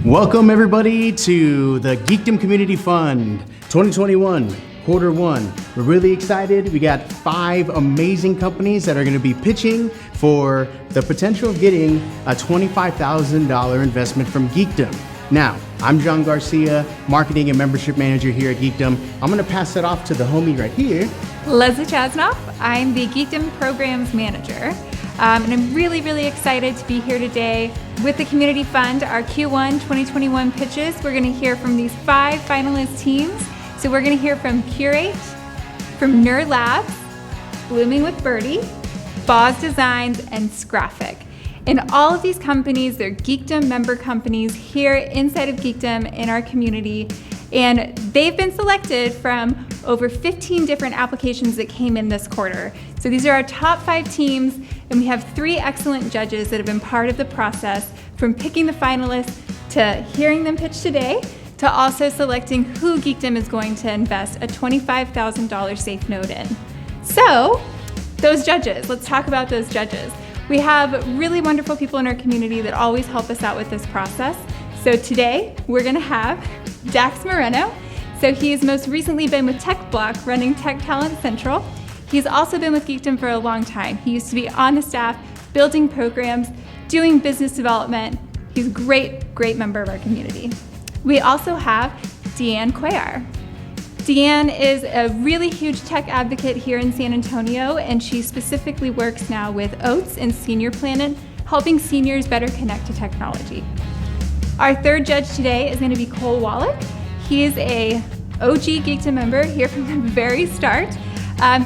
Welcome everybody to the Geekdom Community Fund 2021, quarter one. We're really excited. We got 5 amazing companies that are gonna be pitching for the potential of getting a $25,000 investment from Geekdom. Now, I'm John Garcia, Marketing and Membership Manager here at Geekdom. I'm gonna pass it off to the homie right here. Leslie Chasnoff. I'm the Geekdom Programs Manager. And I'm really excited to be here today with the Community Fund, our Q1 2021 pitches. We're gonna hear from these 5 finalist teams. So we're gonna hear from Curate, from Nerd Labs, Blooming with Birdie, Boz Designs, and Scraffic. And all of these companies, they're Geekdom member companies here inside of Geekdom in our community. And they've been selected from over 15 different applications that came in this quarter. So these are our top 5 teams, and we have 3 excellent judges that have been part of the process, from picking the finalists to hearing them pitch today, to also selecting who Geekdom is going to invest a $25,000 safe note in. So, those judges, let's talk about those judges. We have really wonderful people in our community that always help us out with this process. So today, we're gonna have Dax Moreno. So he's most recently been with Tech Block, running Tech Talent Central. He's also been with Geekdom for a long time. He used to be on the staff, building programs, doing business development. He's a great member of our community. We also have Deanne Cuellar. Deanne is a really huge tech advocate here in San Antonio, and she specifically works now with Oats and Senior Planet, helping seniors better connect to technology. Our third judge today is going to be Cole Wallach. He is a OG Geekdom member here from the very start.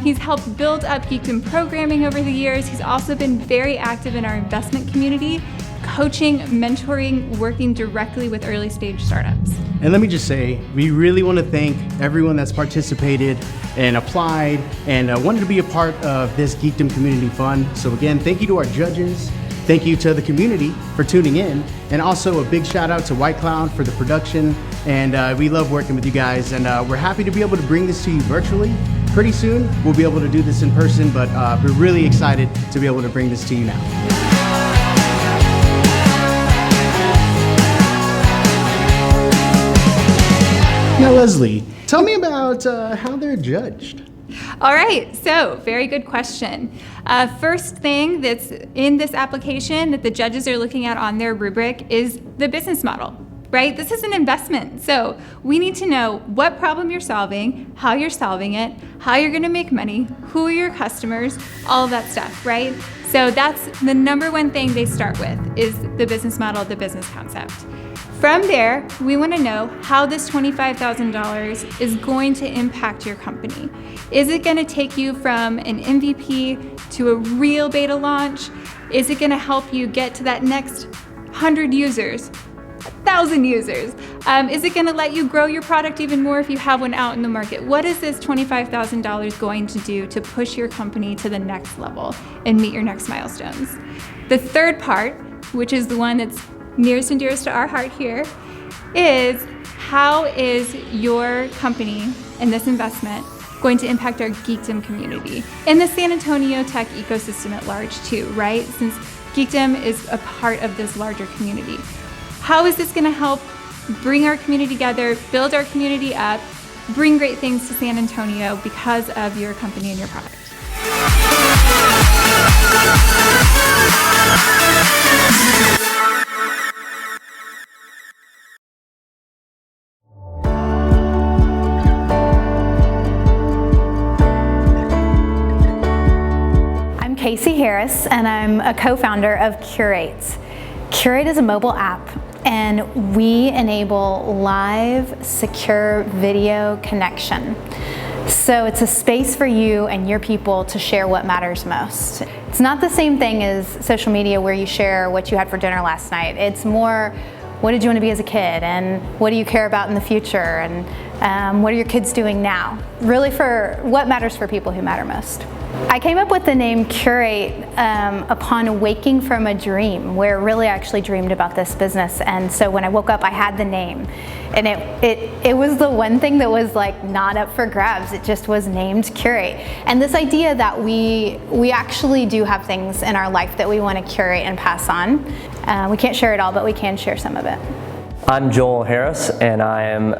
He's helped build up Geekdom programming over the years. He's also been very active in our investment community, coaching, mentoring, working directly with early stage startups. And let me just say, we really want to thank everyone that's participated and applied and wanted to be a part of this Geekdom Community Fund. So again, thank you to our judges. Thank you to the community for tuning in. And also a big shout out to White Cloud for the production. And we love working with you guys. And we're happy to be able to bring this to you virtually. Pretty soon, we'll be able to do this in person, but we're really excited to be able to bring this to you now. Now, Leslie, tell me about how they're judged. All right, so very good question. First thing that's in this application that the judges are looking at on their rubric is the business model, right? This is an investment, so we need to know what problem you're solving, how you're solving it, how you're gonna make money, who are your customers, all of that stuff, right? So that's the number one thing they start with, is the business model, the business concept. From there, we want to know how this $25,000 is going to impact your company. Is it going to take you from an MVP to a real beta launch? Is it going to help you get to that next 100 users, 1,000 users? Is it going to let you grow your product even more if you have one out in the market? What is this $25,000 going to do to push your company to the next level and meet your next milestones? The third part, which is the one that's nearest and dearest to our heart here, is how is your company and this investment going to impact our Geekdom community and the San Antonio tech ecosystem at large too, right? Since Geekdom is a part of this larger community. How is this gonna help bring our community together, build our community up, bring great things to San Antonio because of your company and your product? Casey Harris, and I'm a co-founder of Curate. Curate is a mobile app, and we enable live, secure video connection. So it's a space for you and your people to share what matters most. It's not the same thing as social media where you share what you had for dinner last night. It's more, what did you want to be as a kid, and what do you care about in the future, and what are your kids doing now? Really for what matters for people who matter most. I came up with the name Curate upon waking from a dream where really I actually dreamed about this business, and so when I woke up I had the name, and it was the one thing that was like not up for grabs. It just was named Curate, and this idea that we actually do have things in our life that we want to curate and pass on. We can't share it all, but we can share some of it. I'm Joel Harris, and I am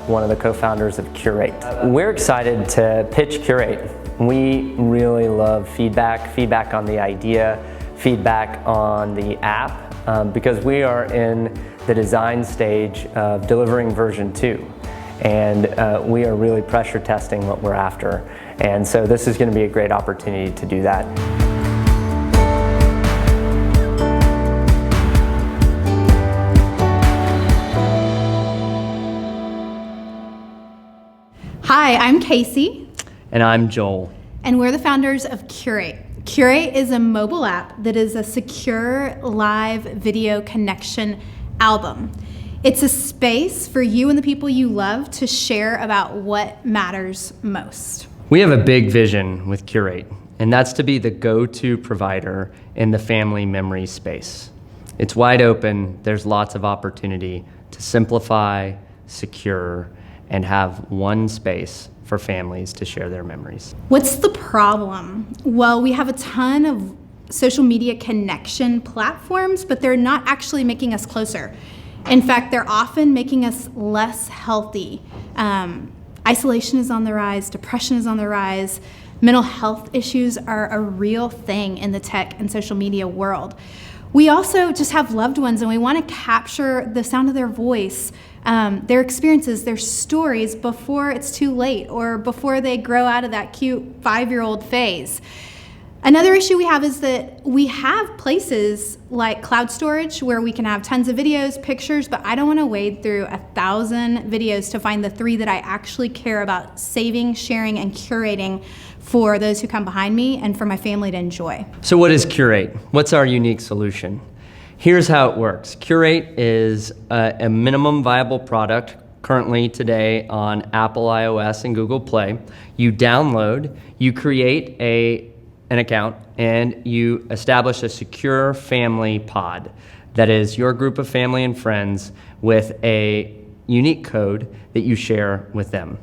one of the co-founders of Curate. We're excited to pitch Curate. We really love feedback on the idea, feedback on the app, because we are in the design stage of delivering version 2. And we are really pressure testing what we're after. And so this is going to be a great opportunity to do that. Hi, I'm Casey. And I'm Joel. And we're the founders of Curate. Curate is a mobile app that is a secure live video connection album. It's a space for you and the people you love to share about what matters most. We have a big vision with Curate, and that's to be the go-to provider in the family memory space. It's wide open, there's lots of opportunity to simplify, secure, and have one space for families to share their memories. What's the problem? Well, we have a ton of social media connection platforms, but they're not actually making us closer. In fact, they're often making us less healthy. Isolation is on the rise, depression is on the rise, mental health issues are a real thing in the tech and social media world. We also just have loved ones and we want to capture the sound of their voice, their experiences, their stories before it's too late or before they grow out of that cute 5-year-old phase. Another issue we have is that we have places like cloud storage where we can have tons of videos, pictures, but I don't want to wade through 1,000 videos to find the 3 that I actually care about saving, sharing, and curating for those who come behind me and for my family to enjoy. So what is Curate? What's our unique solution? Here's how it works. Curate is a minimum viable product currently today on Apple iOS and Google Play. You download, you create an account, and you establish a secure family pod that is your group of family and friends with a unique code that you share with them.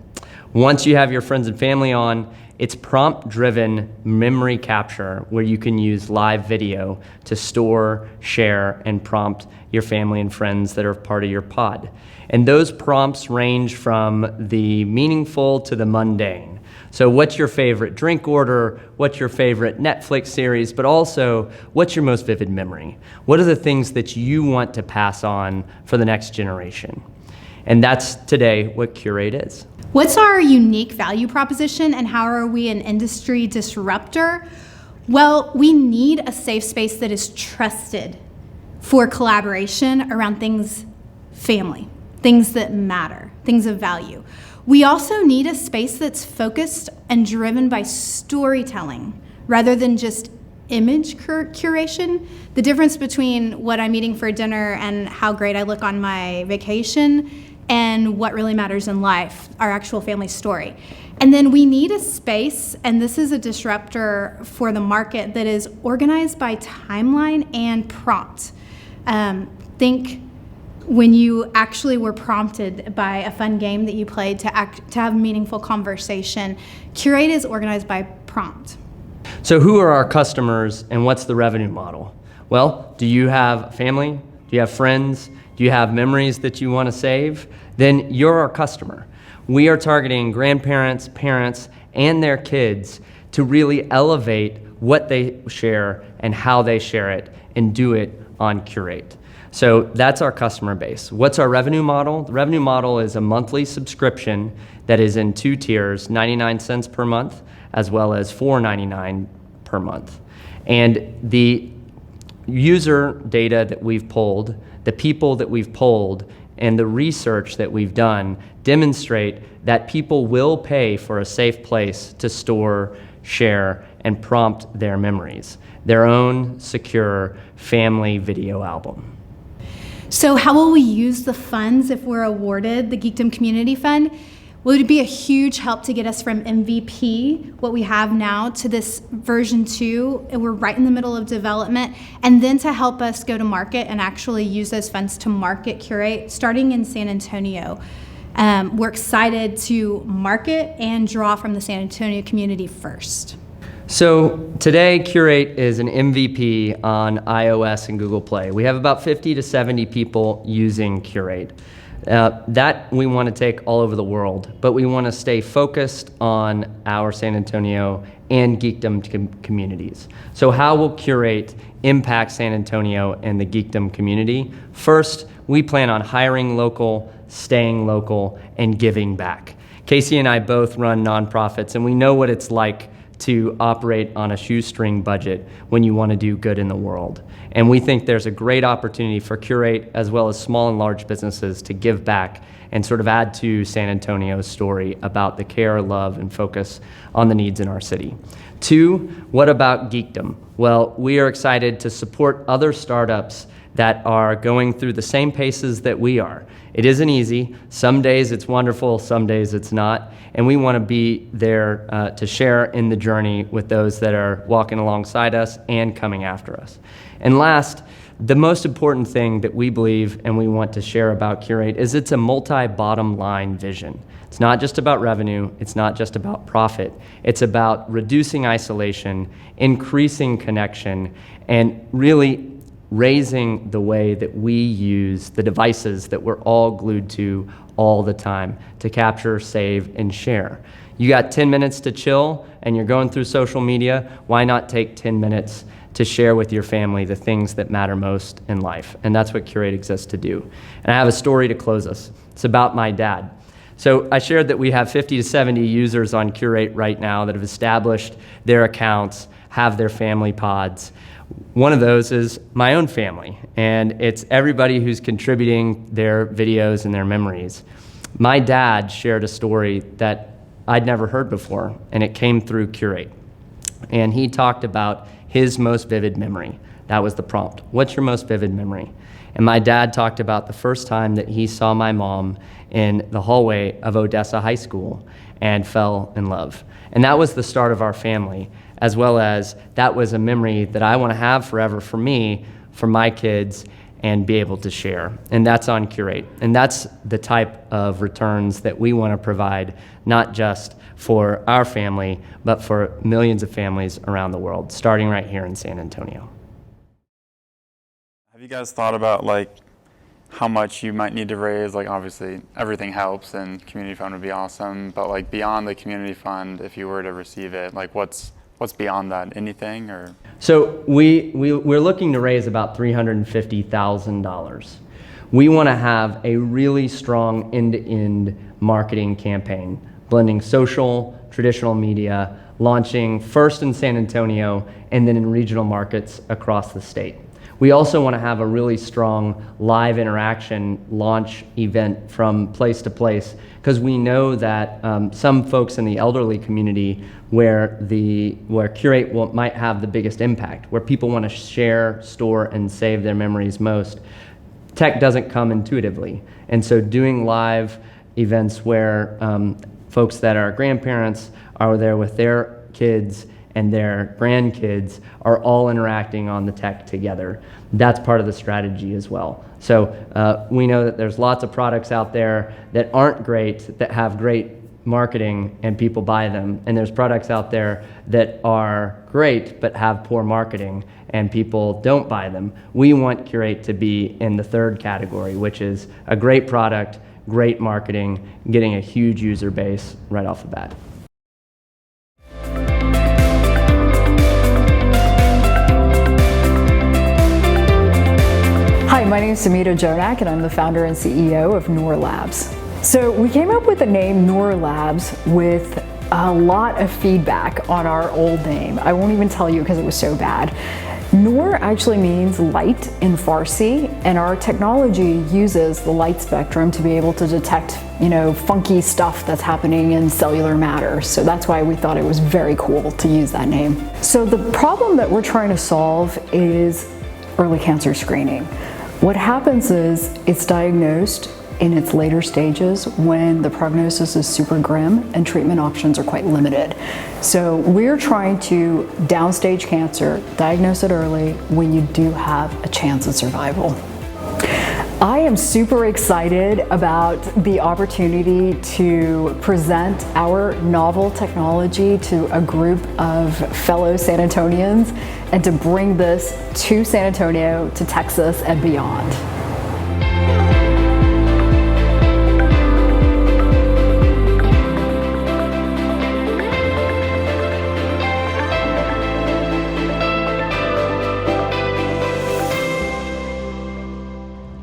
Once you have your friends and family on, it's prompt-driven memory capture where you can use live video to store, share, and prompt your family and friends that are part of your pod. And those prompts range from the meaningful to the mundane. So what's your favorite drink order? What's your favorite Netflix series? But also, what's your most vivid memory? What are the things that you want to pass on for the next generation? And that's today what Curate is. What's our unique value proposition and how are we an industry disruptor? Well, we need a safe space that is trusted for collaboration around things family, things that matter, things of value. We also need a space that's focused and driven by storytelling rather than just image curation. The difference between what I'm eating for dinner and how great I look on my vacation and what really matters in life, our actual family story. And then we need a space, and this is a disruptor for the market, that is organized by timeline and prompt. Think when you actually were prompted by a fun game that you played to have meaningful conversation. Curate is organized by prompt. So who are our customers and what's the revenue model? Well, do you have family? Do you have friends? Do you have memories that you want to save? Then you're our customer. We are targeting grandparents, parents, and their kids to really elevate what they share and how they share it and do it on Curate. So that's our customer base. What's our revenue model? The revenue model is a monthly subscription that is in 2 tiers, 99 cents per month, as well as $4.99 per month. And the user data that we've pulled, the people that we've polled, and the research that we've done demonstrate that people will pay for a safe place to store, share, and prompt their memories, their own secure family video album. So how will we use the funds if we're awarded the Geekdom Community Fund? Well, it would be a huge help to get us from MVP, what we have now, to this version 2. We're right in the middle of development, and then to help us go to market and actually use those funds to market Curate, starting in San Antonio. We're excited to market and draw from the San Antonio community first. So today, Curate is an MVP on iOS and Google Play. We have about 50 to 70 people using Curate. That we want to take all over the world, but we want to stay focused on our San Antonio and Geekdom communities. So how will Curate impact San Antonio and the Geekdom community? First, we plan on hiring local, staying local, and giving back. Casey and I both run nonprofits, and we know what it's like to operate on a shoestring budget when you want to do good in the world. And we think there's a great opportunity for Curate, as well as small and large businesses, to give back and sort of add to San Antonio's story about the care, love, and focus on the needs in our city. Two, what about Geekdom? Well, we are excited to support other startups that are going through the same paces that we are. It isn't easy. Some days it's wonderful, some days it's not. And we want to be there to share in the journey with those that are walking alongside us and coming after us. And last, the most important thing that we believe and we want to share about Curate is it's a multi-bottom line vision. It's not just about revenue, it's not just about profit. It's about reducing isolation, increasing connection, and really raising the way that we use the devices that we're all glued to all the time to capture, save, and share. You got 10 minutes to chill and you're going through social media, why not take 10 minutes to share with your family the things that matter most in life? And that's what Curate exists to do. And I have a story to close us. It's about my dad. So I shared that we have 50 to 70 users on Curate right now that have established their accounts, have their family pods. One of those is my own family, and it's everybody who's contributing their videos and their memories. My dad shared a story that I'd never heard before, and it came through Curate. And he talked about his most vivid memory. That was the prompt. What's your most vivid memory? And my dad talked about the first time that he saw my mom in the hallway of Odessa High School and fell in love. And that was the start of our family, as well as that was a memory that I want to have forever for me, for my kids, and be able to share. And that's on Curate. And that's the type of returns that we want to provide, not just for our family, but for millions of families around the world, starting right here in San Antonio. Have you guys thought about how much you might need to raise? Obviously everything helps and community fund would be awesome, but beyond the community fund, if you were to receive it, what's beyond that? Anything or? So we're looking to raise about $350,000. We want to have a really strong end-to-end marketing campaign, blending social, traditional media, launching first in San Antonio and then in regional markets across the state. We also want to have a really strong live interaction launch event from place to place, because we know that some folks in the elderly community where Curate might have the biggest impact, where people want to share, store, and save their memories most, tech doesn't come intuitively. And so doing live events where folks that are grandparents are there with their kids and their grandkids are all interacting on the tech together. That's part of the strategy as well. So we know that there's lots of products out there that aren't great, that have great marketing and people buy them. And there's products out there that are great but have poor marketing and people don't buy them. We want Curate to be in the third category, which is a great product, great marketing, getting a huge user base right off the bat. Hi, my name is Samita Jonak, and I'm the founder and CEO of Noor Labs. So we came up with the name Noor Labs with a lot of feedback on our old name. I won't even tell you because it was so bad. Noor actually means light in Farsi, and our technology uses the light spectrum to be able to detect, funky stuff that's happening in cellular matter. So that's why we thought it was very cool to use that name. So the problem that we're trying to solve is early cancer screening. What happens is it's diagnosed in its later stages when the prognosis is super grim and treatment options are quite limited. So we're trying to downstage cancer, diagnose it early when you do have a chance of survival. I am super excited about the opportunity to present our novel technology to a group of fellow San Antonians and to bring this to San Antonio, to Texas, and beyond.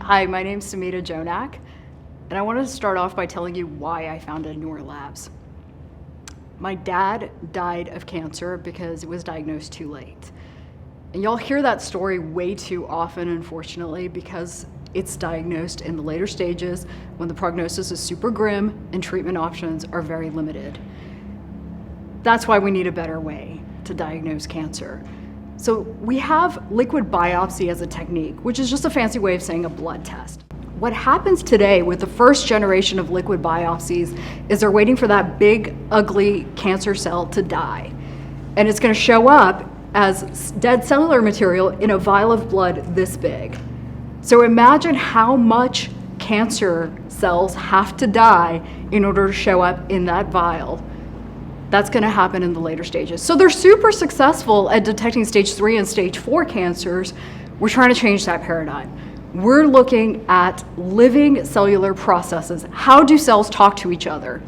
Hi, my name's Samita Jonak, and I wanted to start off by telling you why I founded Noor Labs. My dad died of cancer because it was diagnosed too late. And y'all hear that story way too often, unfortunately, because it's diagnosed in the later stages when the prognosis is super grim and treatment options are very limited. That's why we need a better way to diagnose cancer. So we have liquid biopsy as a technique, which is just a fancy way of saying a blood test. What happens today with the first generation of liquid biopsies is they're waiting for that big, ugly cancer cell to die. And it's going to show up as dead cellular material in a vial of blood this big. So imagine how much cancer cells have to die in order to show up in that vial. That's going to happen in the later stages. So they're super successful at detecting stage 3 and stage 4 cancers. We're trying to change that paradigm. We're looking at living cellular processes. How do cells talk to each other?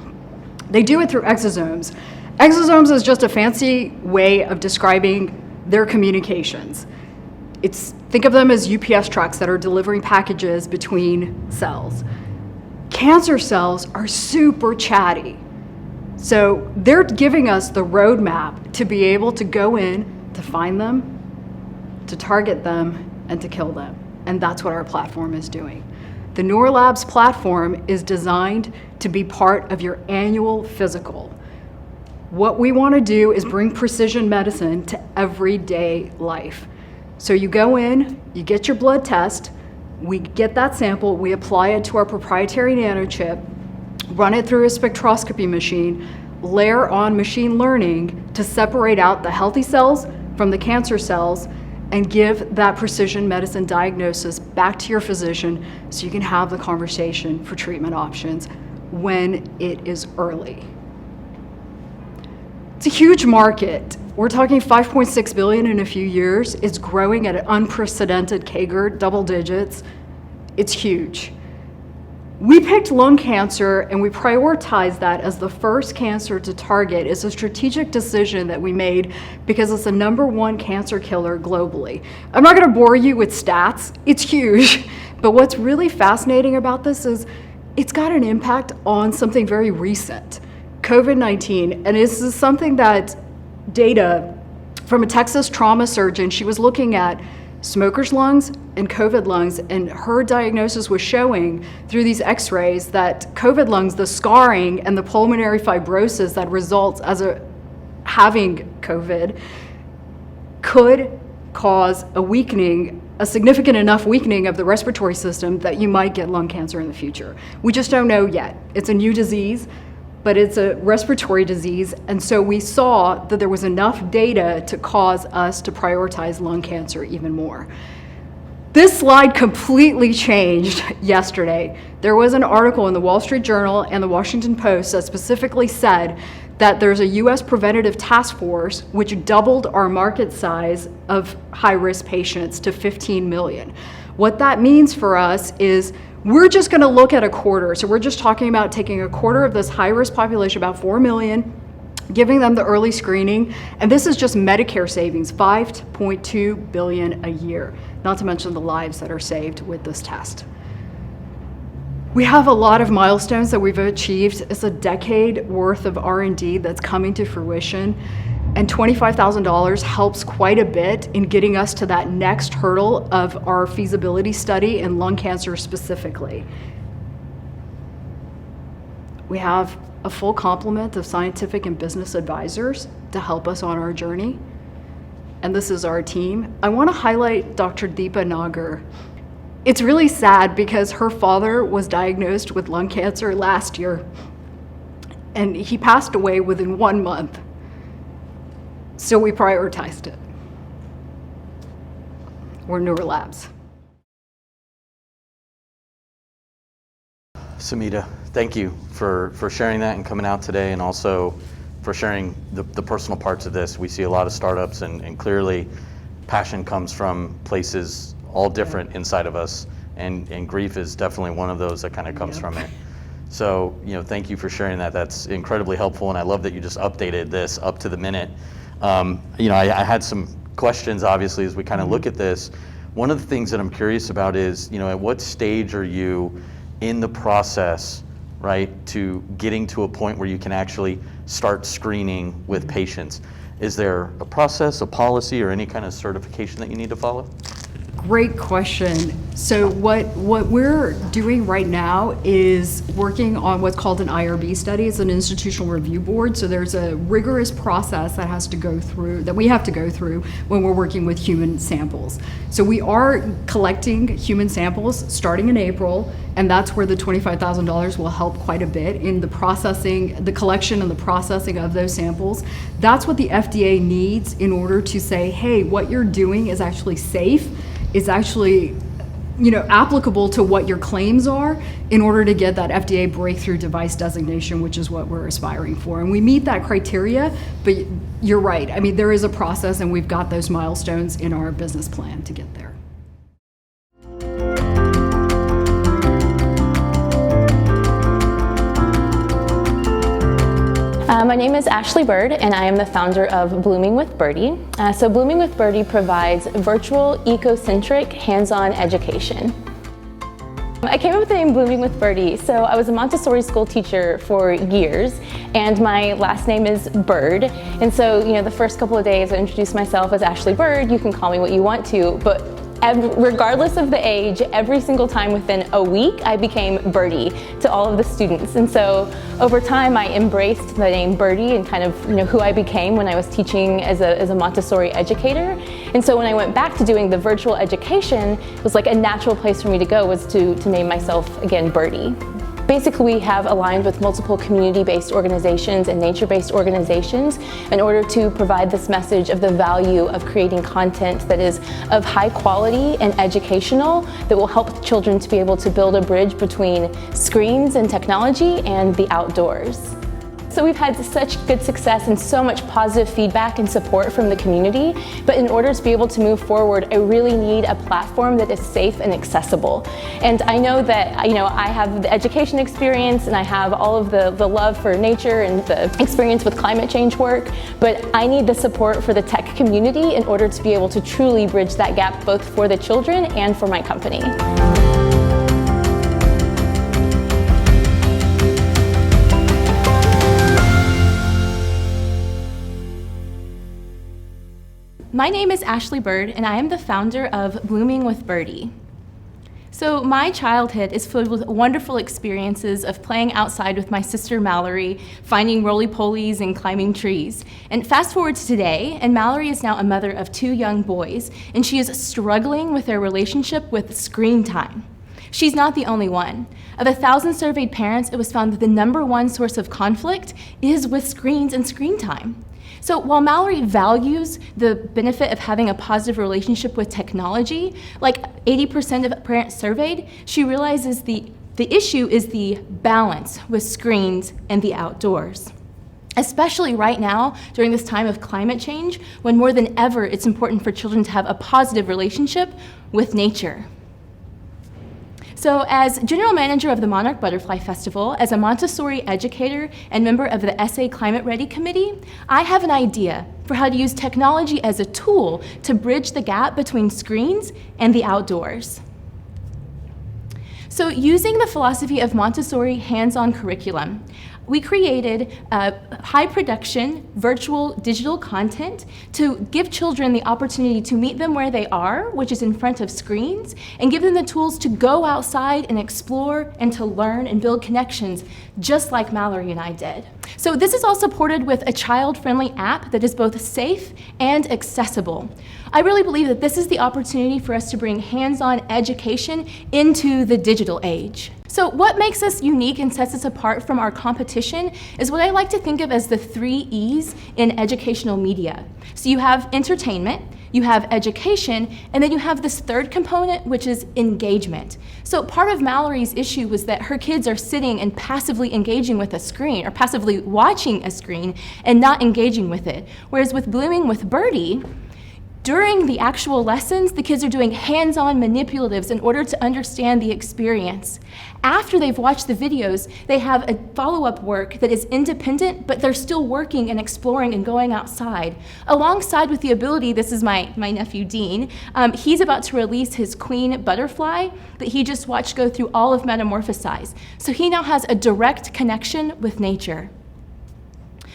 They do it through exosomes. Exosomes is just a fancy way of describing their communications. Think of them as UPS trucks that are delivering packages between cells. Cancer cells are super chatty. So they're giving us the roadmap to be able to go in, to find them, to target them, and to kill them. And that's what our platform is doing. The Noor Labs platform is designed to be part of your annual physical. What we want to do is bring precision medicine to everyday life. So you go in, you get your blood test, we get that sample, we apply it to our proprietary nanochip, run it through a spectroscopy machine, layer on machine learning to separate out the healthy cells from the cancer cells, and give that precision medicine diagnosis back to your physician so you can have the conversation for treatment options when it is early. It's a huge market. We're talking 5.6 billion in a few years. It's growing at an unprecedented CAGR, double digits. It's huge. We picked lung cancer and we prioritized that as the first cancer to target. It's a strategic decision that we made because it's the #1 cancer killer globally. I'm not going to bore you with stats. It's huge. But what's really fascinating about this is it's got an impact on something very recent, COVID-19. And this is something that data from a Texas trauma surgeon, she was looking at smokers' lungs and COVID lungs, and her diagnosis was showing through these x-rays that COVID lungs, the scarring and the pulmonary fibrosis that results as having COVID could cause a weakening, a significant enough weakening of the respiratory system that you might get lung cancer in the future. We just don't know yet. It's a new disease, but it's a respiratory disease, and so we saw that there was enough data to cause us to prioritize lung cancer even more. This slide completely changed yesterday. There was an article in the Wall Street Journal and the Washington Post that specifically said that there's a US preventative task force which doubled our market size of high-risk patients to 15 million. What that means for us is we're just going to look at a quarter. So we're just talking about taking a quarter of this high-risk population, about 4 million, giving them the early screening. And this is just Medicare savings, 5.2 billion a year, not to mention the lives that are saved with this test. We have a lot of milestones that we've achieved. It's a decade worth of R&D that's coming to fruition. And $25,000 helps quite a bit in getting us to that next hurdle of our feasibility study in lung cancer specifically. We have a full complement of scientific and business advisors to help us on our journey. And this is our team. I want to highlight Dr. Deepa Nagar. It's really sad because her father was diagnosed with lung cancer last year, and he passed away within 1 month. So we prioritized it. We're Noor Labs. Samita, thank you for sharing that and coming out today, and also for sharing the personal parts of this. We see a lot of startups, and clearly passion comes from places all different inside of us, and grief is definitely one of those that kind of comes from it. So, thank you for sharing that. That's incredibly helpful, and I love that you just updated this up to the minute. I had some questions, obviously, as we kind of look at this. One of the things that I'm curious about is, at what stage are you in the process, right, to getting to a point where you can actually start screening with patients? Is there a process, a policy, or any kind of certification that you need to follow? Great question. So what we're doing right now is working on what's called an Irb study. It's an institutional review board. So there's a rigorous process that we have to go through when we're working with human samples. So we are collecting human samples starting in April, and that's where the $25,000 will help quite a bit in the processing, the collection and the processing of those samples. That's what the FDA needs in order to say, hey, what you're doing is actually safe, is actually applicable to what your claims are, in order to get that FDA breakthrough device designation, which is what we're aspiring for. And we meet that criteria, but you're right. I mean, there is a process, and we've got those milestones in our business plan to get there. My name is Ashley Bird, and I am the founder of Blooming with Birdie. So Blooming with Birdie provides virtual, eco-centric, hands-on education. I came up with the name Blooming with Birdie. So I was a Montessori school teacher for years, and my last name is Bird. And so, the first couple of days I introduced myself as Ashley Bird. You can call me what you want to, but regardless of the age, every single time within a week, I became Birdie to all of the students. And so over time, I embraced the name Birdie and kind of who I became when I was teaching as a Montessori educator. And so when I went back to doing the virtual education, it was like a natural place for me to go was to name myself again Birdie. Basically, we have aligned with multiple community-based organizations and nature-based organizations in order to provide this message of the value of creating content that is of high quality and educational, that will help children to be able to build a bridge between screens and technology and the outdoors. So we've had such good success and so much positive feedback and support from the community, but in order to be able to move forward, I really need a platform that is safe and accessible. And I know that I have the education experience and I have all of the love for nature and the experience with climate change work, but I need the support for the tech community in order to be able to truly bridge that gap both for the children and for my company. My name is Ashley Bird, and I am the founder of Blooming with Birdie. So my childhood is filled with wonderful experiences of playing outside with my sister Mallory, finding roly-polies and climbing trees. And fast forward to today, and Mallory is now a mother of 2 young boys, and she is struggling with their relationship with screen time. She's not the only one. Of 1,000 surveyed parents, it was found that the #1 source of conflict is with screens and screen time. So while Mallory values the benefit of having a positive relationship with technology, like 80% of parents surveyed, she realizes the issue is the balance with screens and the outdoors. Especially right now, during this time of climate change, when more than ever it's important for children to have a positive relationship with nature. So as general manager of the Monarch Butterfly Festival, as a Montessori educator and member of the SA Climate Ready Committee, I have an idea for how to use technology as a tool to bridge the gap between screens and the outdoors. So using the philosophy of Montessori hands-on curriculum, we created high production virtual digital content to give children the opportunity to meet them where they are, which is in front of screens, and give them the tools to go outside and explore and to learn and build connections, just like Mallory and I did. So this is all supported with a child-friendly app that is both safe and accessible. I really believe that this is the opportunity for us to bring hands-on education into the digital age. So what makes us unique and sets us apart from our competition is what I like to think of as the 3 E's in educational media. So you have entertainment, you have education, and then you have this third component, which is engagement. So part of Mallory's issue was that her kids are sitting and passively engaging with a screen, or passively watching a screen and not engaging with it. Whereas with Blooming with Birdie, during the actual lessons, the kids are doing hands-on manipulatives in order to understand the experience. After they've watched the videos, they have a follow-up work that is independent, but they're still working and exploring and going outside. Alongside with the ability, this is my nephew Dean, he's about to release his queen butterfly that he just watched go through all of Metamorphosize. So he now has a direct connection with nature.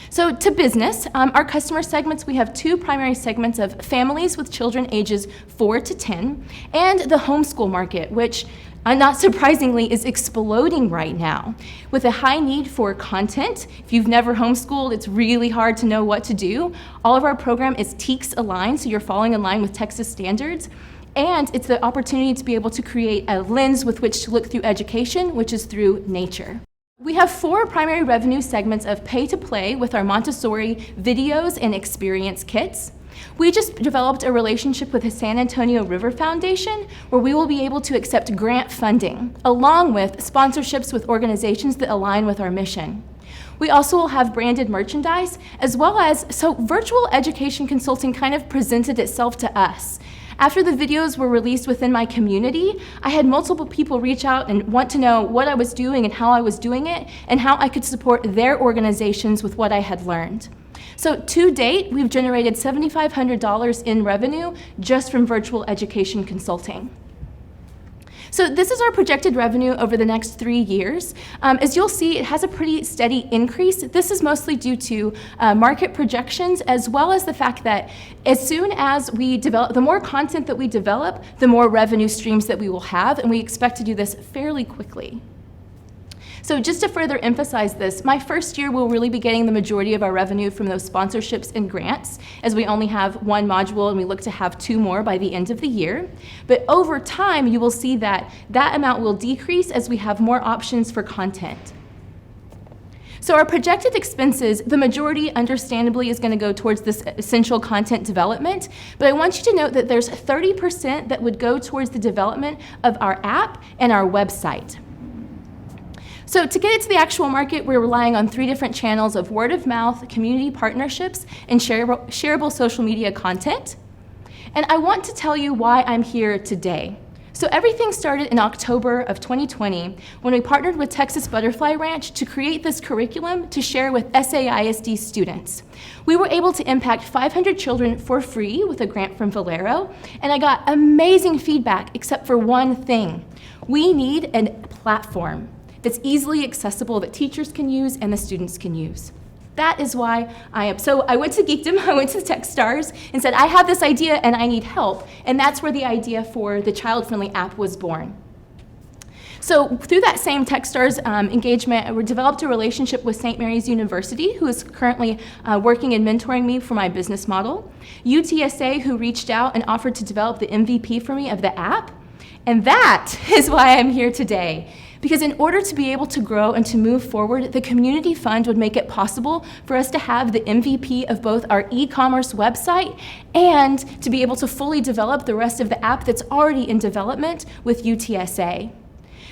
So to business, our customer segments, we have 2 primary segments of families with children ages 4 to 10, and the homeschool market, which not surprisingly is exploding right now. With a high need for content, if you've never homeschooled, it's really hard to know what to do. All of our program is TEKS aligned, so you're falling in line with Texas standards. And it's the opportunity to be able to create a lens with which to look through education, which is through nature. We have 4 primary revenue segments of pay to play with our Montessori videos and experience kits. We just developed a relationship with the San Antonio River Foundation where we will be able to accept grant funding along with sponsorships with organizations that align with our mission. We also will have branded merchandise as well as, so virtual education consulting kind of presented itself to us. After the videos were released within my community, I had multiple people reach out and want to know what I was doing and how I was doing it and how I could support their organizations with what I had learned. So to date, we've generated $7,500 in revenue just from virtual education consulting. So this is our projected revenue over the next 3 years. As you'll see, it has a pretty steady increase. This is mostly due to market projections, as well as the fact that as soon as we develop, the more content that we develop, the more revenue streams that we will have, and we expect to do this fairly quickly. So just to further emphasize this, my first year will really be getting the majority of our revenue from those sponsorships and grants, as we only have 1 module and we look to have 2 more by the end of the year. But over time, you will see that that amount will decrease as we have more options for content. So our projected expenses, the majority understandably is going to go towards this essential content development, but I want you to note that there's 30% that would go towards the development of our app and our website. So to get it to the actual market, we're relying on 3 different channels of word of mouth, community partnerships, and shareable social media content. And I want to tell you why I'm here today. So everything started in October of 2020 when we partnered with Texas Butterfly Ranch to create this curriculum to share with SAISD students. We were able to impact 500 children for free with a grant from Valero, and I got amazing feedback except for one thing. We need a platform that's easily accessible that teachers can use and the students can use. That is why so I went to Geekdom, I went to Techstars and said, I have this idea and I need help. And that's where the idea for the child-friendly app was born. So through that same Techstars engagement, we developed a relationship with St. Mary's University, who is currently working and mentoring me for my business model. UTSA, who reached out and offered to develop the MVP for me of the app. And that is why I'm here today. Because in order to be able to grow and to move forward, the community fund would make it possible for us to have the MVP of both our e-commerce website and to be able to fully develop the rest of the app that's already in development with UTSA.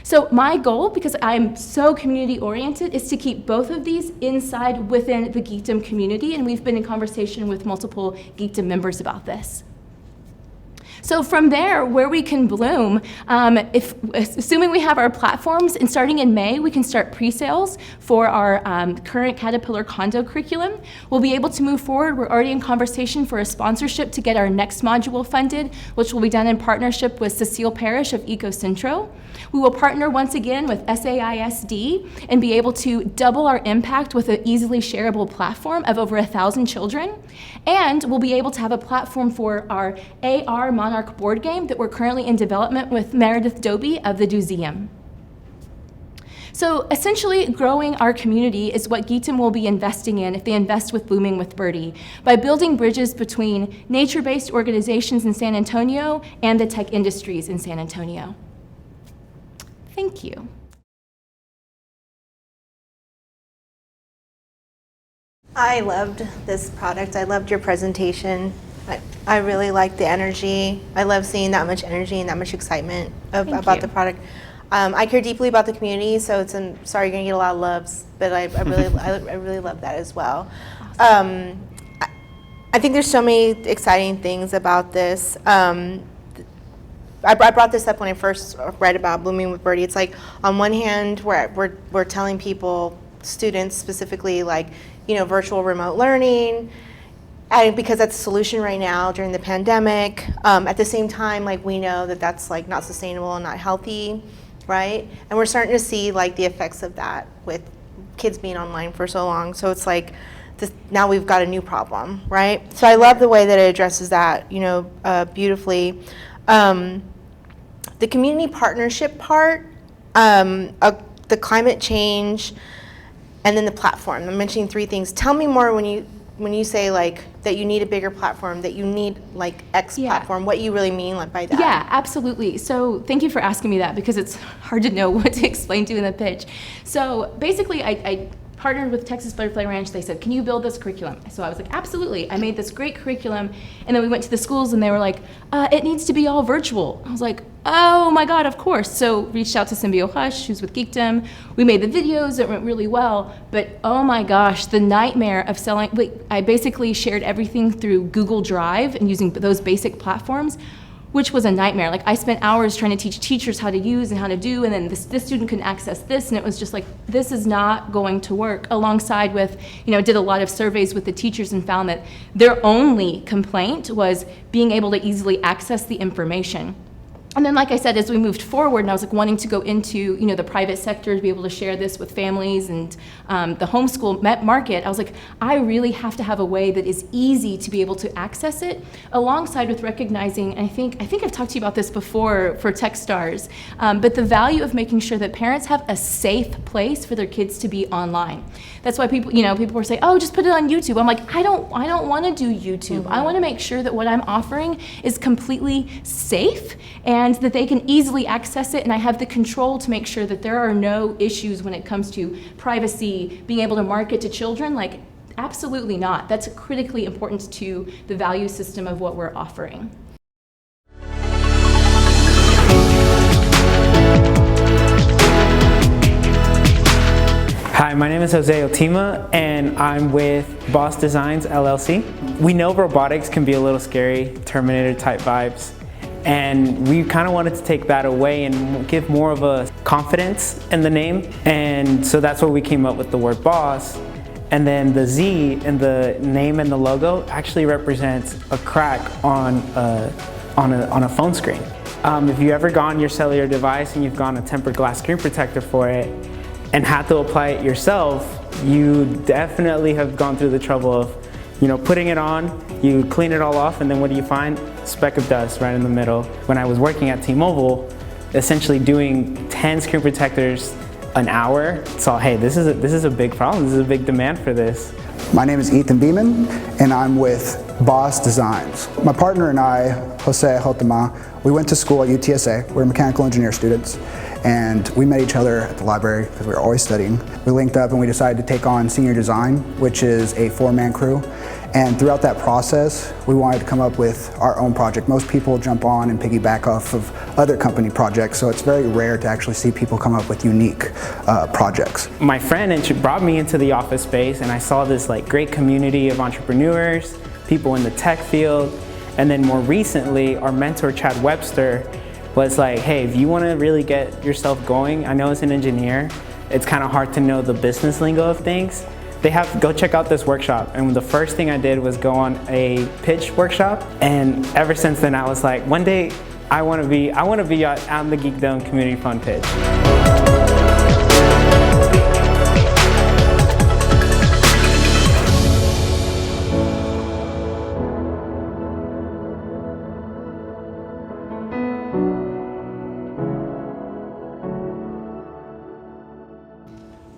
So my goal, because I'm so community oriented, is to keep both of these inside within the Geekdom community, and we've been in conversation with multiple Geekdom members about this. So from there, where we can bloom, assuming we have our platforms, and starting in May, we can start pre-sales for our current Caterpillar condo curriculum. We'll be able to move forward. We're already in conversation for a sponsorship to get our next module funded, which will be done in partnership with Cecile Parrish of EcoCentro. We will partner once again with SAISD and be able to double our impact with an easily shareable platform of over 1,000 children. And we'll be able to have a platform for our AR Monarch board game that we're currently in development with Meredith Doby of the Doozeum. So essentially, growing our community is what Geekdom will be investing in if they invest with Blooming with Birdie, by building bridges between nature-based organizations in San Antonio and the tech industries in San Antonio. Thank you. I loved this product. I loved your presentation. I really liked the energy. I love seeing that much energy and that much excitement about the product. I care deeply about the community, so sorry you're gonna get a lot of loves, but I really I really love that as well. Awesome. I think there's so many exciting things about this. I brought this up when I first read about Blooming with Birdie. It's like, on one hand, we're telling people, students specifically, like, virtual remote learning, and because that's a solution right now during the pandemic. At the same time, like, we know that that's like not sustainable and not healthy, right? And we're starting to see like the effects of that with kids being online for so long. So it's like, now we've got a new problem, right? So I love the way that it addresses that, beautifully. The community partnership part, the climate change, and then the platform. I'm mentioning 3 things. Tell me more when you say like that you need a bigger platform, that you need like X platform, what you really mean by that. Yeah, absolutely. So thank you for asking me that, because it's hard to know what to explain to in the pitch. So basically I partnered with Texas Butterfly Ranch. They said, can you build this curriculum? So I was like, absolutely. I made this great curriculum, and then we went to the schools and they were like, it needs to be all virtual. I was like, oh my God, of course. So reached out to Symbio Hush, who's with Geekdom. We made the videos, it went really well, but oh my gosh, the nightmare of selling, I basically shared everything through Google Drive and using those basic platforms, which was a nightmare. Like, I spent hours trying to teach teachers how to use and how to do, and then this student couldn't access this, and it was just like, this is not going to work. Alongside with, did a lot of surveys with the teachers and found that their only complaint was being able to easily access the information. And then, like I said, as we moved forward, and I was like wanting to go into, the private sector to be able to share this with families and the homeschool market, I was like, I really have to have a way that is easy to be able to access it, alongside with recognizing, and I think I've talked to you about this before for Techstars, but the value of making sure that parents have a safe place for their kids to be online. That's why people were saying, oh, just put it on YouTube. I'm like, I don't want to do YouTube. I want to make sure that what I'm offering is completely safe and that they can easily access it, and I have the control to make sure that there are no issues when it comes to privacy, being able to market to children. Like, absolutely not. That's critically important to the value system of what we're offering. Hi, my name is Jose Otima, and I'm with Boss Designs, LLC. We know robotics can be a little scary, Terminator type vibes, and we kind of wanted to take that away and give more of a confidence in the name, and so that's where we came up with the word boss. And then the Z in the name and the logo actually represents a crack on a phone screen. If you ever gone your cellular device and you've gone a tempered glass screen protector for it and had to apply it yourself, you definitely have gone through the trouble of, putting it on, you clean it all off, and then what do you find? Speck of dust right in the middle. When I was working at T-Mobile, essentially doing 10 screen protectors an hour, saw, hey, this is a big problem. This is a big demand for this. My name is Ethan Beeman, and I'm with Boss Designs. My partner and I, Jose Hotema, we went to school at UTSA. We're mechanical engineer students, and we met each other at the library because we were always studying. We linked up and we decided to take on senior design, which is a 4-man crew. And throughout that process, we wanted to come up with our own project. Most people jump on and piggyback off of other company projects, so it's very rare to actually see people come up with unique projects. My friend brought me into the office space, and I saw this great community of entrepreneurs, people in the tech field, and then more recently, our mentor Chad Webster was like, hey, if you want to really get yourself going, I know as an engineer, it's kind of hard to know the business lingo of things. Go check out this workshop. And the first thing I did was go on a pitch workshop. And ever since then, I was like, one day I want to be on the Geekdom Community Fund pitch.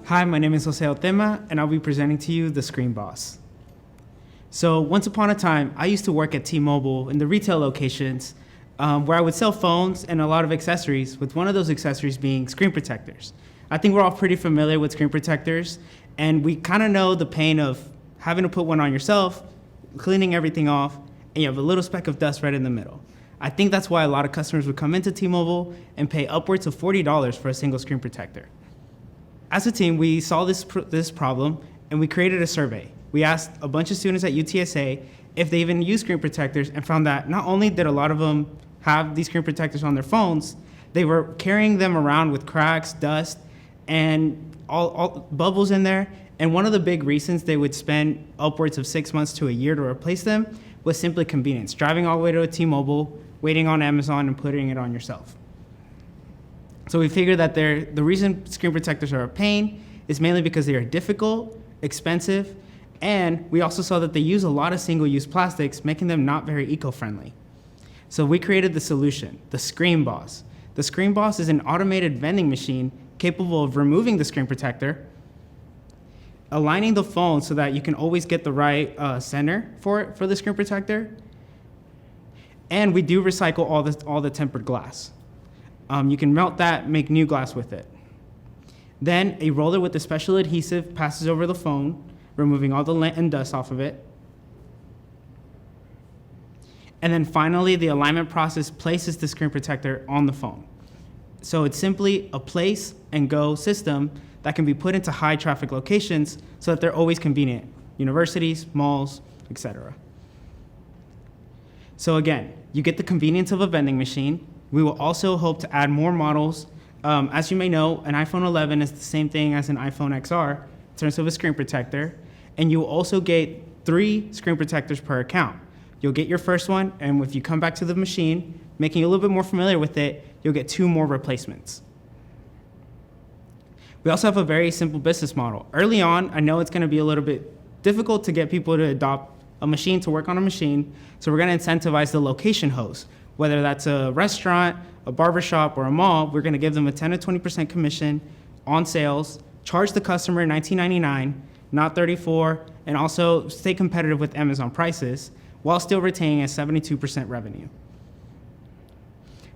Hi, my name is Jose Otema, and I'll be presenting to you the Screen Boss. So once upon a time, I used to work at T-Mobile in the retail locations where I would sell phones and a lot of accessories, with one of those accessories being screen protectors. I think we're all pretty familiar with screen protectors, and we kind of know the pain of having to put one on yourself, cleaning everything off, and you have a little speck of dust right in the middle. I think that's why a lot of customers would come into T-Mobile and pay upwards of $40 for a single screen protector. As a team, we saw this problem, and we created a survey. We asked a bunch of students at UTSA if they even use screen protectors, and found that not only did a lot of them have these screen protectors on their phones, they were carrying them around with cracks, dust, and all bubbles in there. And one of the big reasons they would spend upwards of 6 months to a year to replace them was simply convenience. Driving all the way to a T-Mobile, waiting on Amazon, and putting it on yourself. So we figured that the reason screen protectors are a pain is mainly because they are difficult, expensive, and we also saw that they use a lot of single-use plastics, making them not very eco-friendly. So we created the solution, the Screen Boss. The Screen Boss is an automated vending machine capable of removing the screen protector, aligning the phone so that you can always get the right center for the screen protector, and we do recycle all the tempered glass. You can melt that, make new glass with it. Then a roller with a special adhesive passes over the phone, removing all the lint and dust off of it. And then finally, the alignment process places the screen protector on the phone. So it's simply a place and go system that can be put into high traffic locations so that they're always convenient, universities, malls, etc. So again, you get the convenience of a vending machine. We will also hope to add more models. As you may know, an iPhone 11 is the same thing as an iPhone XR in terms of a screen protector, and you will also get 3 screen protectors per account. You'll get your first one, and if you come back to the machine, making you a little bit more familiar with it, you'll get 2 more replacements. We also have a very simple business model. Early on, I know it's going to be a little bit difficult to get people to adopt a machine to work on a machine, so we're going to incentivize the location host. Whether that's a restaurant, a barbershop, or a mall, we're going to give them a 10 to 20% commission on sales, charge the customer $19.99, not $34, and also stay competitive with Amazon prices while still retaining a 72% revenue.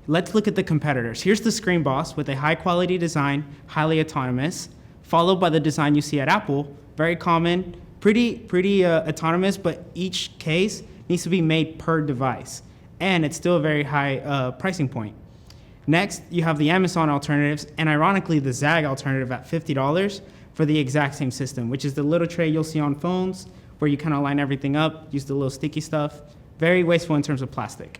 Let's look at the competitors. Here's the Screen Boss with a high quality design, highly autonomous, followed by the design you see at Apple, very common, pretty autonomous, but each case needs to be made per device, and it's still a very high pricing point. Next, you have the Amazon alternatives, and ironically, the Zag alternative at $50 for the exact same system, which is the little tray you'll see on phones, where you kind of line everything up, use the little sticky stuff. Very wasteful in terms of plastic.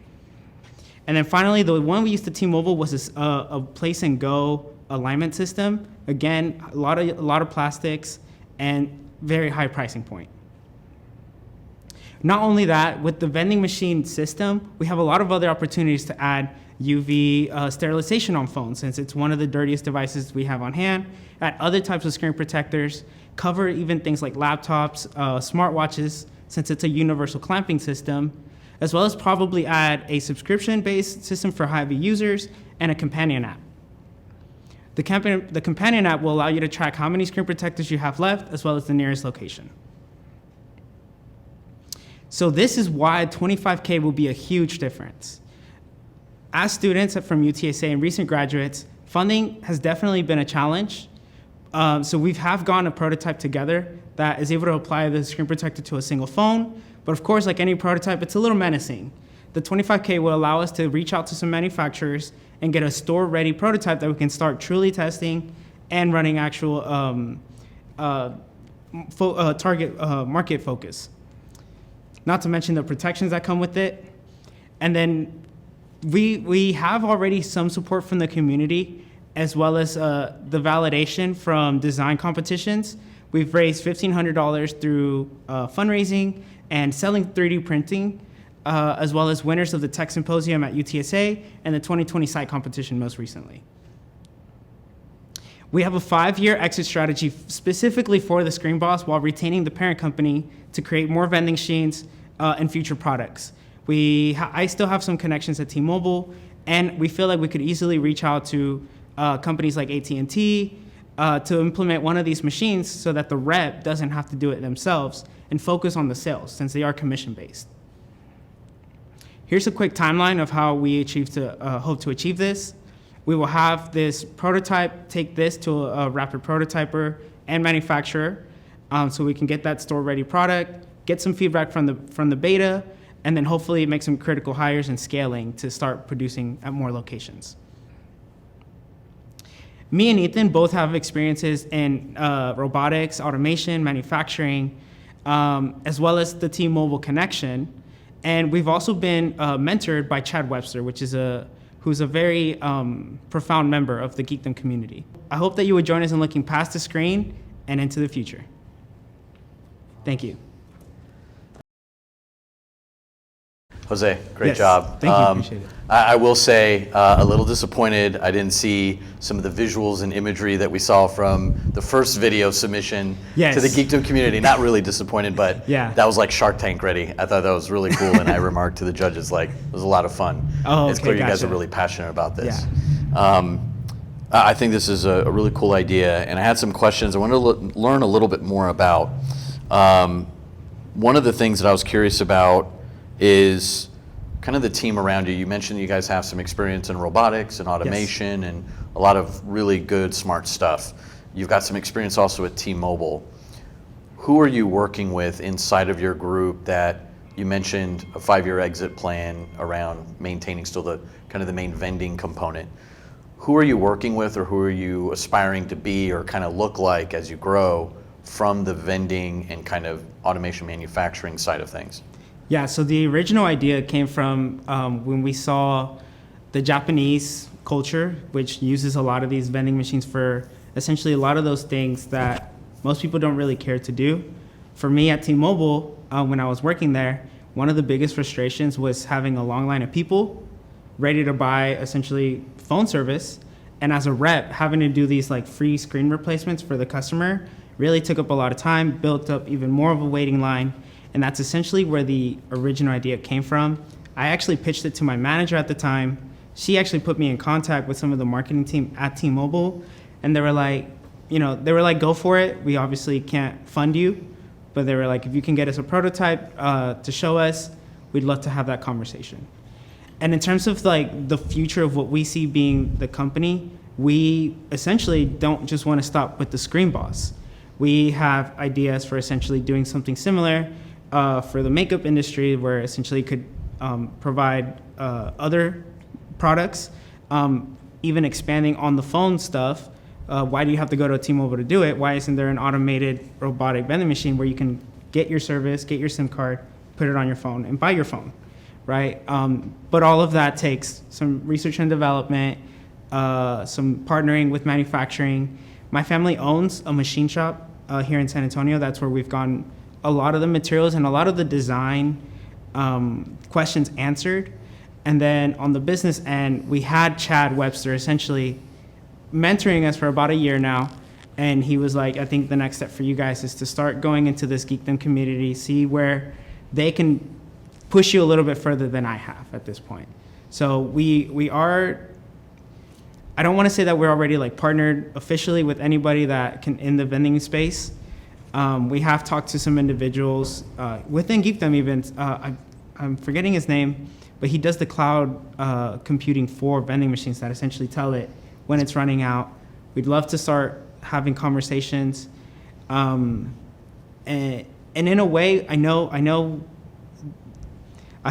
And then finally, the one we used at T-Mobile was a place and go alignment system. Again, a lot of plastics and very high pricing point. Not only that, with the vending machine system, we have a lot of other opportunities to add UV sterilization on phones, since it's one of the dirtiest devices we have on hand. Add other types of screen protectors, cover even things like laptops, smartwatches, since it's a universal clamping system, as well as probably add a subscription-based system for heavy users and a companion app. The companion app will allow you to track how many screen protectors you have left, as well as the nearest location. So this is why $25K will be a huge difference. As students from UTSA and recent graduates, funding has definitely been a challenge. So we have gotten a prototype together that is able to apply the screen protector to a single phone. But of course, like any prototype, it's a little menacing. The $25K will allow us to reach out to some manufacturers and get a store-ready prototype that we can start truly testing and running actual target market focus. Not to mention the protections that come with it. And then we have already some support from the community, as well as the validation from design competitions. We've raised $1,500 through fundraising and selling 3D printing, as well as winners of the Tech Symposium at UTSA and the 2020 site competition most recently. We have a 5-year exit strategy specifically for the Screen Boss while retaining the parent company to create more vending machines and future products. I still have some connections at T-Mobile, and we feel like we could easily reach out to companies like AT&T to implement one of these machines so that the rep doesn't have to do it themselves and focus on the sales, since they are commission-based. Here's a quick timeline of how we hope to achieve this. We will have this prototype, take this to a rapid prototyper and manufacturer. so we can get that store-ready product, get some feedback from the beta, and then hopefully make some critical hires and scaling to start producing at more locations. Me and Ethan both have experiences in robotics, automation, manufacturing, as well as the T-Mobile connection. And we've also been mentored by Chad Webster, who's a very profound member of the Geekdom community. I hope that you would join us in looking past the screen and into the future. Thank you. Jose, great job. Thank you, appreciate it. I will say, a little disappointed I didn't see some of the visuals and imagery that we saw from the first video submission to the Geekdom community. Not really disappointed, but that was like Shark Tank ready. I thought that was really cool, and I remarked to the judges, like, it was a lot of fun. It's clear you guys are really passionate about this. I think this is a really cool idea, and I had some questions I wanted to learn a little bit more about. One of the things that I was curious about is kind of the team around you. You mentioned you guys have some experience in robotics and automation and a lot of really good, smart stuff. You've got some experience also with T-Mobile. Who are you working with inside of your group that you mentioned a 5-year exit plan around maintaining still the kind of the main vending component? Who are you working with, or who are you aspiring to be or kind of look like as you grow from the vending and kind of automation manufacturing side of things? Yeah, so the original idea came from when we saw the Japanese culture, which uses a lot of these vending machines for essentially a lot of those things that most people don't really care to do. For me at T-Mobile, when I was working there, one of the biggest frustrations was having a long line of people ready to buy essentially phone service, and as a rep, having to do these like free screen replacements for the customer really took up a lot of time, built up even more of a waiting line. And that's essentially where the original idea came from. I actually pitched it to my manager at the time. She actually put me in contact with some of the marketing team at T-Mobile, and they were like, go for it. We obviously can't fund you, but they were like, if you can get us a prototype to show us, we'd love to have that conversation. And in terms of like the future of what we see being the company, we essentially don't just want to stop with the Screen Boss. We have ideas for essentially doing something similar for the makeup industry, where essentially could provide other products, even expanding on the phone stuff. Why do you have to go to a T-Mobile to do it? Why isn't there an automated robotic vending machine where you can get your service, get your SIM card, put it on your phone, and buy your phone, right? But all of that takes some research and development, some partnering with manufacturing. My family owns a machine shop here in San Antonio. That's where we've gotten a lot of the materials and a lot of the design questions answered. And then on the business end, we had Chad Webster essentially mentoring us for about a year now. And he was like, I think the next step for you guys is to start going into this Geekdom community, see where they can push you a little bit further than I have at this point. So we are, I don't want to say that we're already like partnered officially with anybody that can in the vending space. We have talked to some individuals within Geekdom even. I'm forgetting his name, but he does the cloud computing for vending machines that essentially tell it when it's running out. We'd love to start having conversations. And in a way, I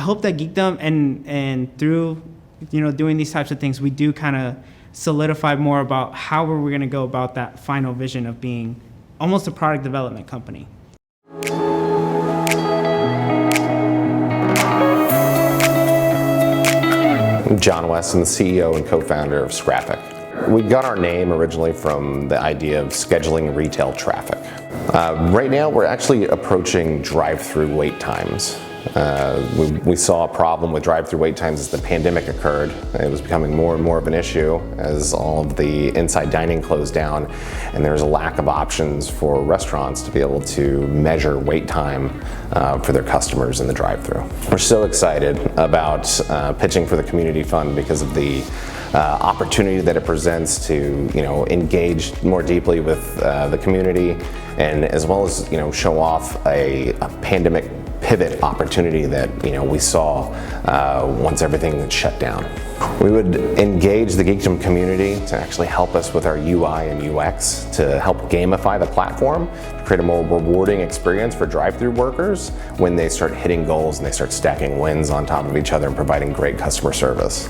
hope that Geekdom and through doing these types of things, we do kind of solidify more about how we're going to go about that final vision of being almost a product development company. I'm John Weston, the CEO and co-founder of Scraffic. We got our name originally from the idea of scheduling retail traffic. Right now we're actually approaching drive-through wait times. We saw a problem with drive-through wait times as the pandemic occurred. It was becoming more and more of an issue as all of the inside dining closed down, and there was a lack of options for restaurants to be able to measure wait time for their customers in the drive-through. We're so excited about pitching for the community fund because of the opportunity that it presents to, engage more deeply with the community, and as well as, show off a pandemic pivot opportunity that, we saw once everything shut down. We would engage the Geekdom community to actually help us with our UI and UX to help gamify the platform, to create a more rewarding experience for drive-through workers when they start hitting goals and they start stacking wins on top of each other and providing great customer service.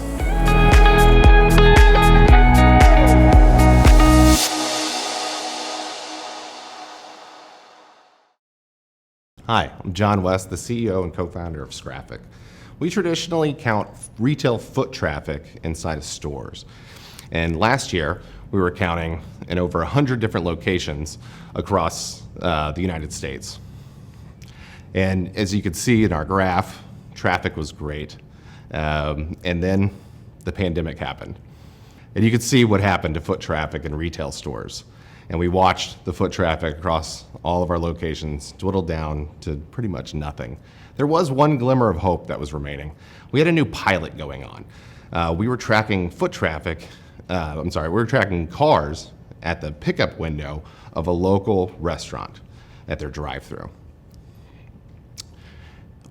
Hi, I'm John West, the CEO and co-founder of Scraffic. We traditionally count retail foot traffic inside of stores. And last year, we were counting in over 100 different locations across the United States. And as you could see in our graph, traffic was great. And then the pandemic happened. And you could see what happened to foot traffic in retail stores. And we watched the foot traffic across all of our locations dwindle down to pretty much nothing. There was one glimmer of hope that was remaining. We had a new pilot going on. We were tracking foot traffic, we were tracking cars at the pickup window of a local restaurant at their drive-thru.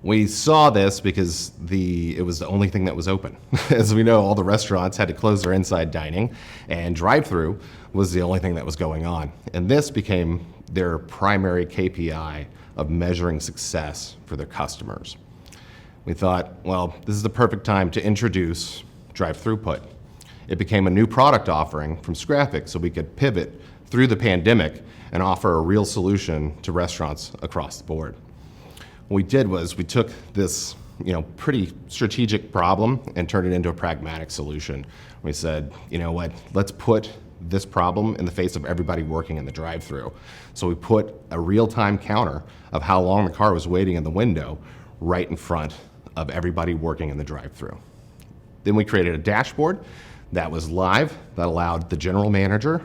We saw this because it was the only thing that was open. As we know, all the restaurants had to close their inside dining, and drive-thru was the only thing that was going on. And this became their primary KPI of measuring success for their customers. We thought, well, this is the perfect time to introduce drive-throughput. It became a new product offering from Scraffic so we could pivot through the pandemic and offer a real solution to restaurants across the board. What we did was we took this pretty strategic problem and turned it into a pragmatic solution. We said, you know what, let's put this problem in the face of everybody working in the drive-thru. So we put a real-time counter of how long the car was waiting in the window right in front of everybody working in the drive-thru. Then we created a dashboard that was live that allowed the general manager,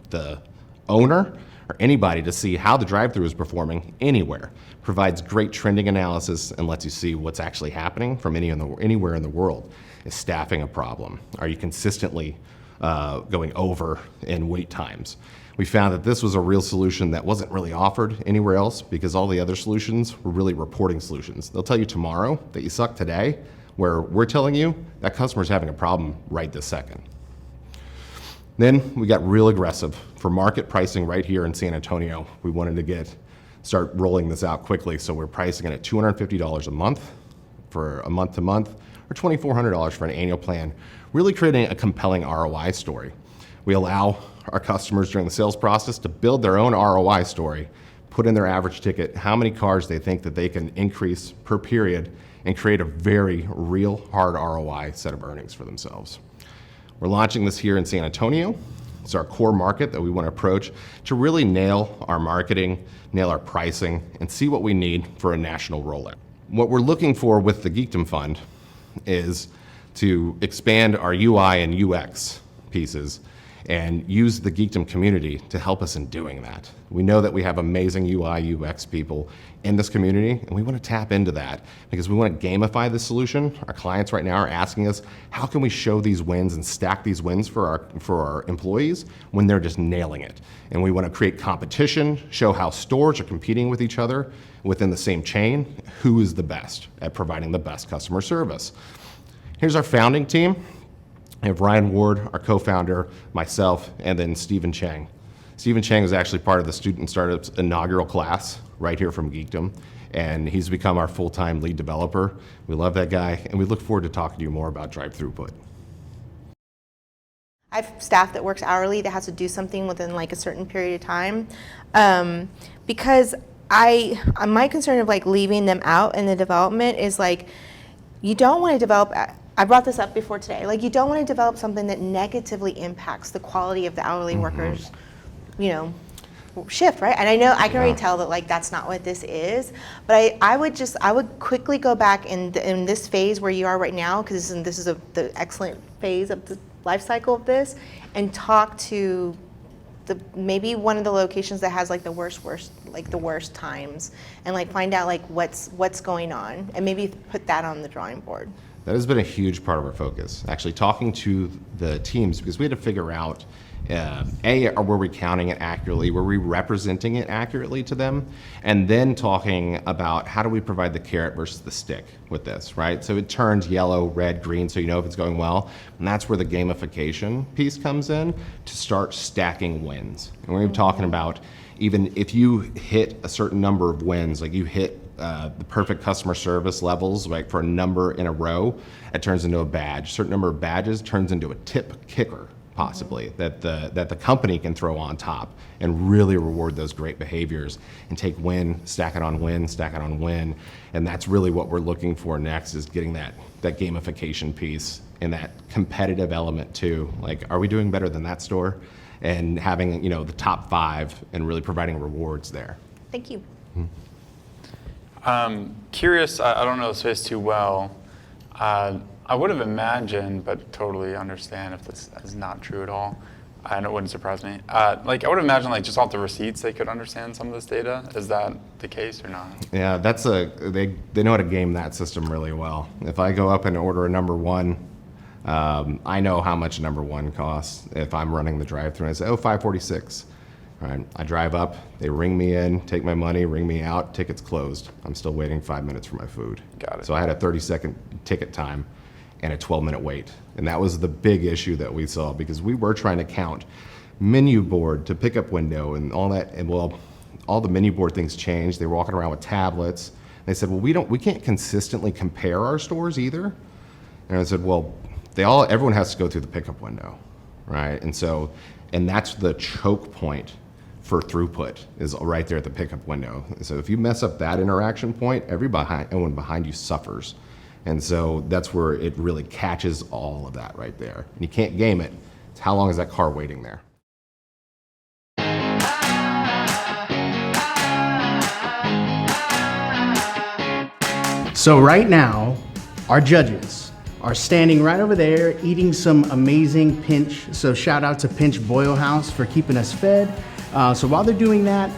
the owner, or anybody to see how the drive-thru is performing anywhere. Provides great trending analysis and lets you see what's actually happening from anywhere in the world. Is staffing a problem? Are you consistently going over in wait times? We found that this was a real solution that wasn't really offered anywhere else because all the other solutions were really reporting solutions. They'll tell you tomorrow that you suck today, where we're telling you that customer's having a problem right this second. Then we got real aggressive for market pricing right here in San Antonio. We wanted to start rolling this out quickly, so we're pricing it at $250 a month for a month-to-month, or $2,400 for an annual plan, really creating a compelling ROI story. We allow our customers during the sales process to build their own ROI story, put in their average ticket, how many cars they think that they can increase per period, and create a very real hard ROI set of earnings for themselves. We're launching this here in San Antonio. It's our core market that we want to approach to really nail our marketing, nail our pricing, and see what we need for a national rollout. What we're looking for with the Geekdom Fund is to expand our UI and UX pieces and use the Geekdom community to help us in doing that. We know that we have amazing UI, UX people in this community, and we want to tap into that because we want to gamify this solution. Our clients right now are asking us, how can we show these wins and stack these wins for our employees when they're just nailing it? And we want to create competition, show how stores are competing with each other within the same chain, who is the best at providing the best customer service. Here's our founding team. I have Ryan Ward, our co-founder, myself, and then Stephen Chang. Stephen Chang is actually part of the Student Startups inaugural class right here from Geekdom, and he's become our full-time lead developer. We love that guy, and we look forward to talking to you more about drive-throughput. I have staff that works hourly that has to do something within like a certain period of time, because my concern of like leaving them out in the development is like, you don't want to develop. I brought this up before today. Like, you don't want to develop something that negatively impacts the quality of the hourly workers, shift, right? And I know I can already tell that like that's not what this is, but I would quickly go back in this phase where you are right now, because this is the excellent phase of the life cycle of this, and talk to maybe one of the locations that has like the worst times, and like find out like what's going on, and maybe put that on the drawing board. That has been a huge part of our focus. Actually talking to the teams, because we had to figure out, were we counting it accurately? Were we representing it accurately to them? And then talking about how do we provide the carrot versus the stick with this, right? So it turns yellow, red, green, so you know if it's going well. And that's where the gamification piece comes in to start stacking wins. And we're talking about even if you hit a certain number of wins, like you hit the perfect customer service levels, like for a number in a row, it turns into a badge. A certain number of badges turns into a tip kicker, possibly, that the company can throw on top and really reward those great behaviors and take win, stack it on win, stack it on win. And that's really what we're looking for next, is getting that gamification piece and that competitive element too. Like, are we doing better than that store? And having, the top 5 and really providing rewards there. Thank you. Curious, I don't know the space too well. I would have imagined, but totally understand if this is not true at all, and it wouldn't surprise me. I would imagine, just off the receipts, they could understand some of this data. Is that the case or not? Yeah, they know how to game that system really well. If I go up and order a number 1, I know how much number 1 costs. If I'm running the drive-thru and I say, $5.46. All right, I drive up, they ring me in, take my money, ring me out, ticket's closed. I'm still waiting 5 minutes for my food. Got it. So I had a 30-second ticket time and a 12-minute wait. And that was the big issue that we saw, because we were trying to count menu board to pickup window and all that. And well, all the menu board things changed. They were walking around with tablets. They said, well, we can't consistently compare our stores either. And I said, well, everyone has to go through the pickup window, right? And that's the choke point for throughput, is right there at the pickup window. So if you mess up that interaction point, everyone behind you suffers. And so that's where it really catches all of that right there. And you can't game it. It's how long is that car waiting there? So right now, our judges are standing right over there eating some amazing Pinch. So shout out to Pinch Boil House for keeping us fed. So while they're doing that,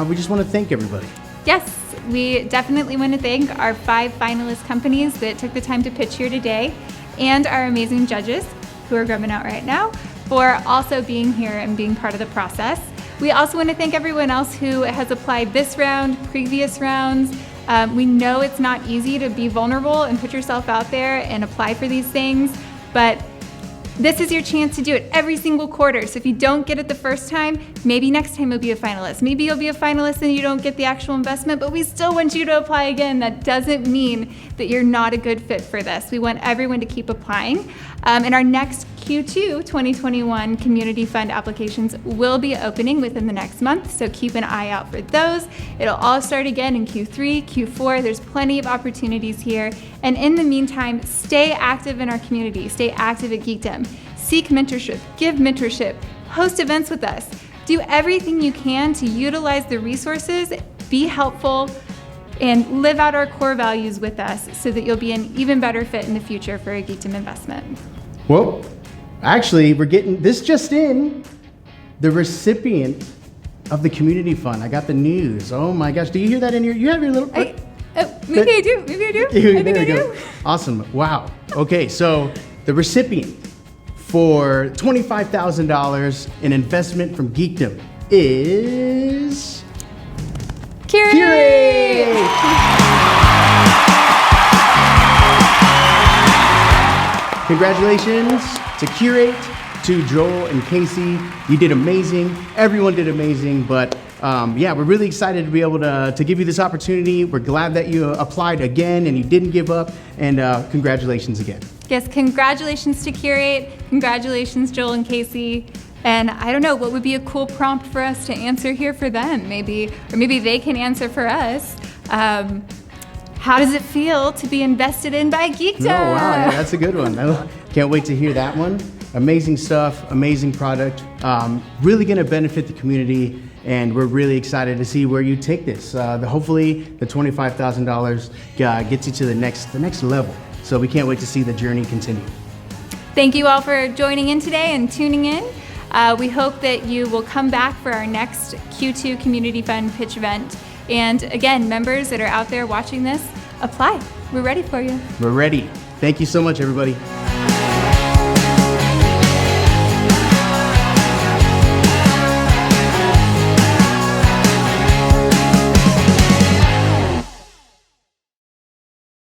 we just want to thank everybody. Yes, we definitely want to thank our 5 finalist companies that took the time to pitch here today, and our amazing judges, who are grubbing out right now, for also being here and being part of the process. We also want to thank everyone else who has applied this round, previous rounds. We know it's not easy to be vulnerable and put yourself out there and apply for these things, but this is your chance to do it every single quarter. So if you don't get it the first time, maybe next time you'll be a finalist. Maybe you'll be a finalist and you don't get the actual investment, but we still want you to apply again. That doesn't mean that you're not a good fit for this. We want everyone to keep applying. And our next Q2 2021 Community Fund applications will be opening within the next month, so keep an eye out for those. It'll all start again in Q3, Q4. There's plenty of opportunities here. And in the meantime, stay active in our community. Stay active at Geekdom. Seek mentorship, give mentorship, host events with us. Do everything you can to utilize the resources, be helpful, and live out our core values with us so that you'll be an even better fit in the future for a Geekdom investment. Well, actually, we're getting this just in. The recipient of the community fund. I got the news. Oh my gosh. Do you hear that in you have your little... Maybe I do. I think I do. Awesome. Wow. Okay, so the recipient for $25,000 in investment from Geekdom is... Curate! Congratulations to Curate, to Joel and Casey. You did amazing. Everyone did amazing. But yeah, we're really excited to be able to give you this opportunity. We're glad that you applied again and you didn't give up. And congratulations again. Yes, congratulations to Curate. Congratulations, Joel and Casey. And I don't know, what would be a cool prompt for us to answer here for them? Maybe they can answer for us. How does it feel to be invested in by Geekdom? Oh, wow, yeah, that's a good one. I can't wait to hear that one. Amazing stuff, amazing product. Really gonna benefit the community, and we're really excited to see where you take this. Hopefully, the $25,000 gets you to the next level. So we can't wait to see the journey continue. Thank you all for joining in today and tuning in. We hope that you will come back for our next Q2 Community Fund pitch event. And again, members that are out there watching this, apply. We're ready for you. We're ready. Thank you so much, everybody.